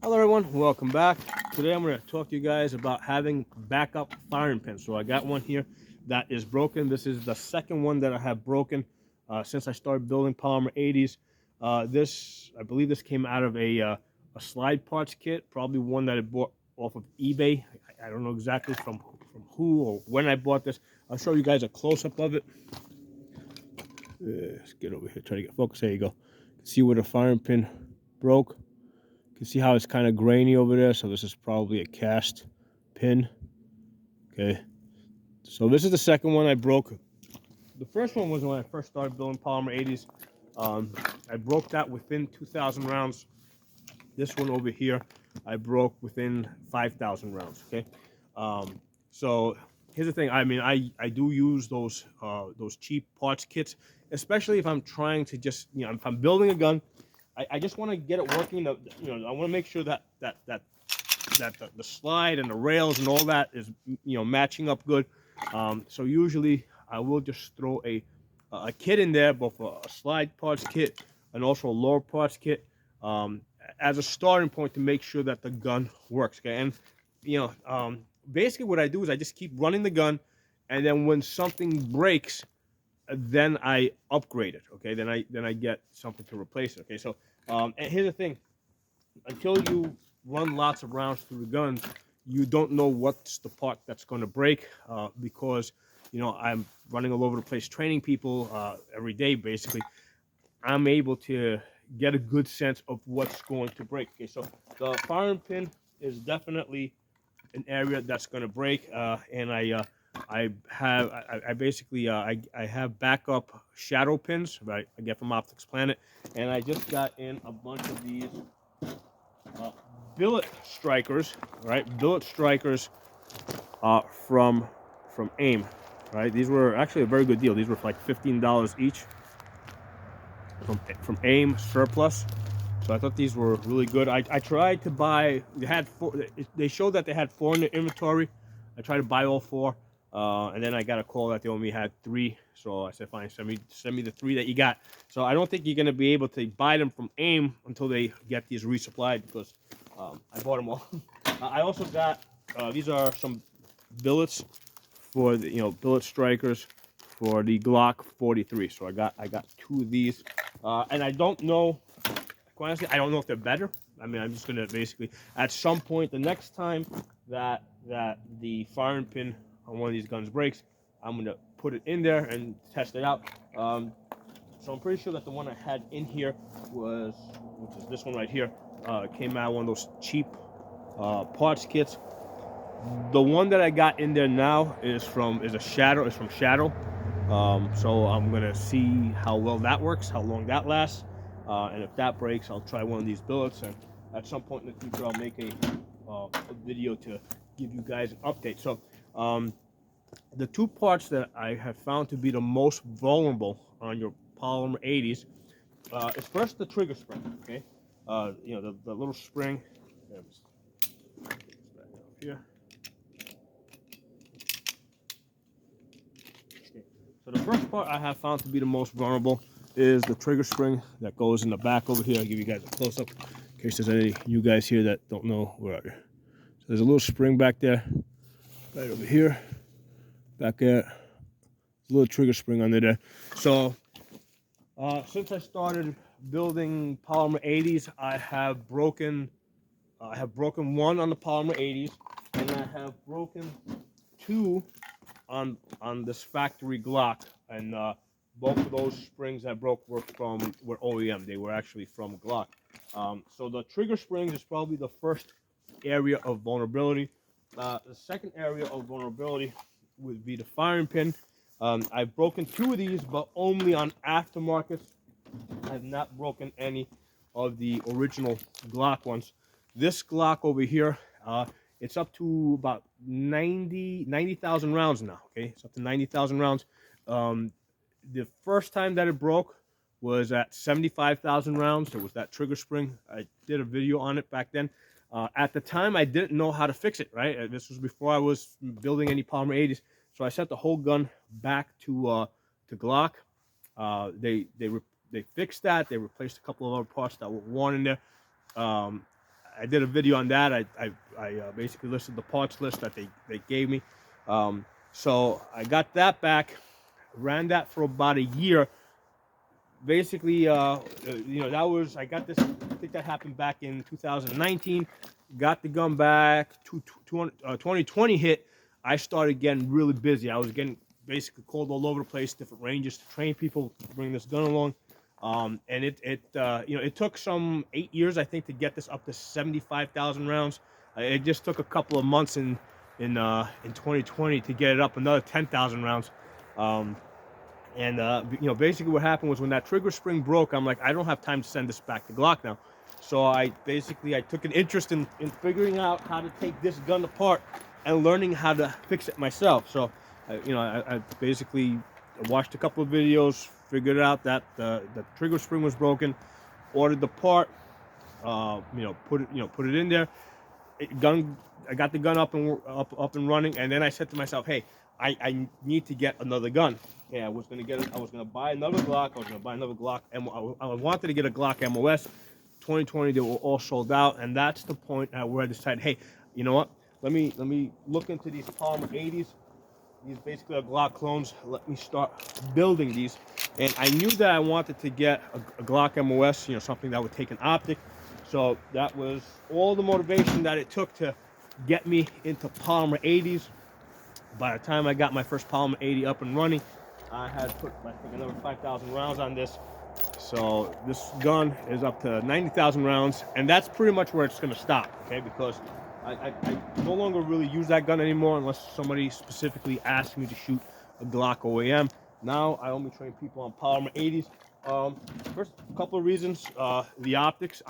Hello everyone, welcome back. Today I'm going to talk to you guys about having backup firing pins. So I got one here that is broken. This is the second one that I have broken since I started building polymer 80s. I believe this came out of a slide parts kit, probably one that I bought off of eBay. I don't know exactly from who or when I bought this. I'll show you guys a close-up of it. Let's get over here, try to get focus. There you go. See where the firing pin broke. You can see how it's kind of grainy over there, so this is probably a cast pin. Okay, so this is the second one I broke. The first one was when I first started building polymer 80s. I broke that within 2,000 rounds. This one over here, I broke within 5,000 rounds. Okay, so here's the thing. I mean, I do use those cheap parts kits, especially if I'm trying to just if I'm building a gun. I just want to get it working. I want to make sure that the slide and the rails and all that is matching up good. So usually I will just throw a kit in there, both a slide parts kit and also a lower parts kit, as a starting point to make sure that the gun works. Okay, and basically what I do is I just keep running the gun, and then when something breaks, then I upgrade it. Okay, then I get something to replace it. Okay, so and here's the thing: until you run lots of rounds through the gun, you don't know what's the part that's going to break, because I'm running all over the place training people every day. Basically, I'm able to get a good sense of what's going to break. Okay, so the firing pin is definitely an area that's going to break, and I basically I have backup shadow pins, right? I get from Optics Planet, and I just got in a bunch of these uh, billet strikers, right? Billet strikers from AIM, right? These were actually a very good deal. These were like $15 each from AIM Surplus. So I thought these were really good. I tried to buy. They had four. They showed that they had four in the inventory. I tried to buy all four, and then I got a call that they only had three. So I said, fine, send me the three that you got. So I don't think you're gonna be able to buy them from AIM until they get these resupplied, because I bought them all. I also got these are some billets for the billet strikers for the Glock 43. So I got two of these, and I don't know. Quite honestly, I don't know if they're better. I mean, I'm just gonna basically, at some point, the next time that the firing pin on one of these guns breaks, I'm gonna put it in there and test it out. So I'm pretty sure that the one I had in here which is this one right here, came out of one of those cheap parts kits. The one that I got in there now is from Shadow. So I'm gonna see how well that works, how long that lasts, and if that breaks, I'll try one of these billets. And at some point in the future, I'll make a video to give you guys an update. So the two parts that I have found to be the most vulnerable on your polymer 80s is first the trigger spring. Okay, the little spring. Here. So the first part I have found to be the most vulnerable is the trigger spring that goes in the back over here. I'll give you guys a close-up in case there's any of you guys here that don't know where are you. So there's a little spring back there, right over here, back there. There's a little trigger spring under there. So since I started building polymer 80s, I have broken one on the polymer 80s, and I have broken two on this factory Glock, and both of those springs that broke were OEM. They were actually from Glock. So the trigger springs is probably the first area of vulnerability. The second area of vulnerability would be the firing pin. I've broken two of these, but only on aftermarkets. I've not broken any of the original Glock ones. This Glock over here, it's up to about 90,000 rounds now. Okay, it's up to 90,000 rounds. The first time that it broke was at 75,000 rounds. There was that trigger spring. I did a video on it back then. At the time, I didn't know how to fix it. Right, this was before I was building any polymer 80s. So I sent the whole gun back to Glock. They fixed that. They replaced a couple of other parts that were worn in there. I did a video on that. I basically listed the parts list that they gave me. So I got that back, ran that for about a year. Basically, that was, I got this, I think that happened back in 2019. Got the gun back. 2020 hit. I started getting really busy. I was getting basically called all over the place, different ranges to train people to bring this gun along. And it took some 8 years, I think, to get this up to 75,000 rounds. It just took a couple of months in 2020 to get it up another 10,000 rounds. Basically what happened was when that trigger spring broke, I'm like, I don't have time to send this back to Glock now. So I took an interest in figuring out how to take this gun apart and learning how to fix it myself. So, I basically watched a couple of videos, figured out that the trigger spring was broken, ordered the part, put it in there. I got the gun up and running, and then I said to myself, hey, I need to get another gun. Yeah, I was gonna buy another Glock. I was gonna buy another Glock. I wanted to get a Glock MOS. 2020, they were all sold out, and that's the point where I decided, hey, you know what? Let me look into these Palmer 80s. These basically are Glock clones. Let me start building these. And I knew that I wanted to get a Glock MOS, something that would take an optic. So that was all the motivation that it took to get me into Palmer 80s. By the time I got my first Palmer 80 up and running, I had put, I think, another 5,000 rounds on this. So this gun is up to 90,000 rounds, and that's pretty much where it's going to stop, okay? Because I no longer really use that gun anymore unless somebody specifically asks me to shoot a Glock OEM. Now I only train people on Palmer 80s. First, a couple of reasons. The optics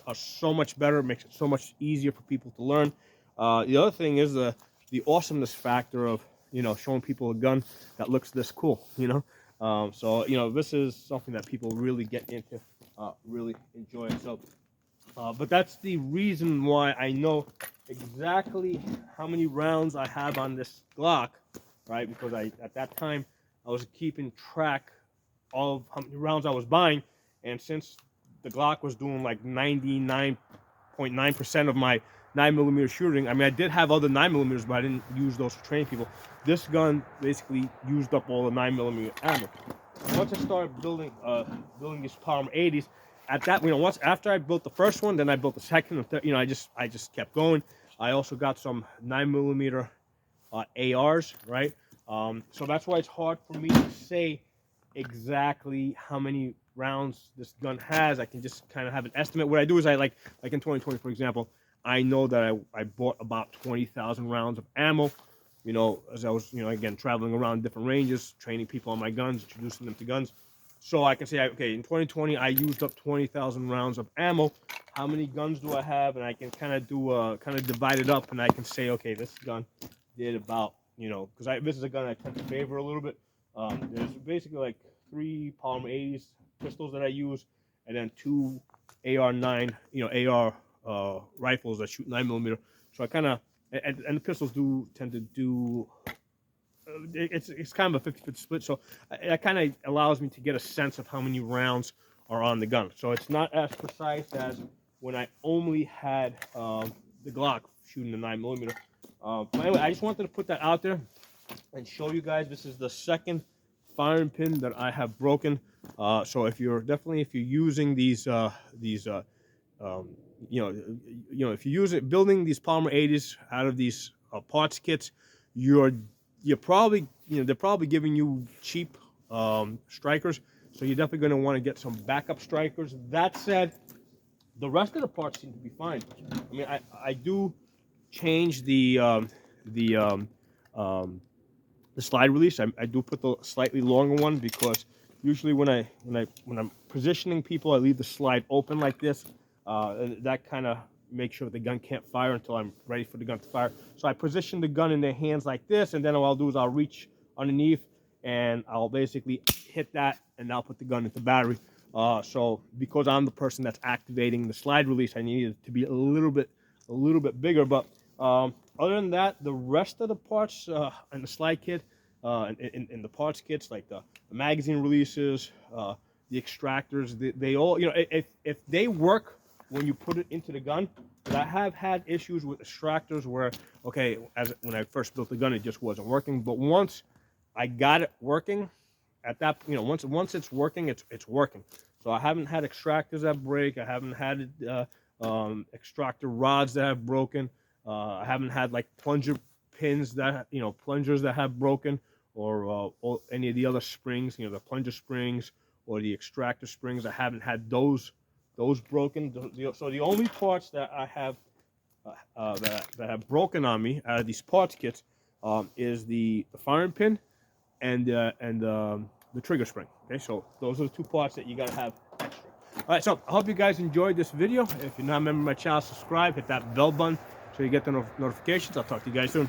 are so much better. It makes it so much easier for people to learn. The other thing is the awesomeness factor of showing people a gun that looks this cool. So this is something that people really get into, really enjoy. So, but that's the reason why I know exactly how many rounds I have on this Glock, right? Because at that time I was keeping track of how many rounds I was buying, and since the Glock was doing like 99.9% of my 9mm shooting, I mean, I did have other 9mm, but I didn't use those to train people. This gun basically used up all the 9mm ammo. Once I started building these Palmer 80s, at that, once after I built the first one, then I built the second and third. I just kept going. I also got some 9mm ARs, right? So that's why it's hard for me to say exactly how many rounds this gun has. I can just kind of have an estimate. What I do is like in 2020, for example, I know that I bought about 20,000 rounds of ammo, as I was, again, traveling around different ranges, training people on my guns, introducing them to guns. So I can say, okay, in 2020, I used up 20,000 rounds of ammo. How many guns do I have? And I can kind of divide it up, and I can say, okay, this gun did about, because this is a gun I tend to favor a little bit. There's basically like 3 Palmer 80s pistols that I use, and then 2 AR-9, AR rifles that shoot 9mm. So I kind of, and the pistols do tend to do, it's kind of a 50-50 split. So that kind of allows me to get a sense of how many rounds are on the gun. So it's not as precise as when I only had the Glock shooting the 9mm. But anyway, I just wanted to put that out there and show you guys. This is the second firing pin that I have broken. So if you're using these if you use it building these Palmer 80s out of these parts kits, you're probably, they're probably giving you cheap strikers. So you're definitely going to want to get some backup strikers. That said, the rest of the parts seem to be fine. I mean, I do change the slide release. I do put the slightly longer one because usually when I'm positioning people, I leave the slide open like this. And that kind of makes sure the gun can't fire until I'm ready for the gun to fire. So I position the gun in their hands like this, and then what I'll do is I'll reach underneath and I'll basically hit that, and I'll put the gun into battery. So because I'm the person that's activating the slide release, I need it to be a little bit bigger. But other than that, the rest of the parts in the slide kit, in the parts kits, like the magazine releases, the extractors, they all, if they work when you put it into the gun, But I have had issues with extractors where, okay, when I first built the gun, it just wasn't working. But once I got it working, at that, once it's working, it's working. So I haven't had extractors that break. I haven't had extractor rods that have broken. I haven't had like plunger pins that plungers that have broken, or any of the other springs, the plunger springs or the extractor springs. I haven't had those broken. So the only parts that I have that have broken on me out of these parts kits is the firing pin and the trigger spring. Okay, so those are the two parts that you gotta have extra. All right, so I hope you guys enjoyed this video. If you're not a member of my channel, subscribe, hit that bell button so you get the notifications. I'll talk to you guys soon.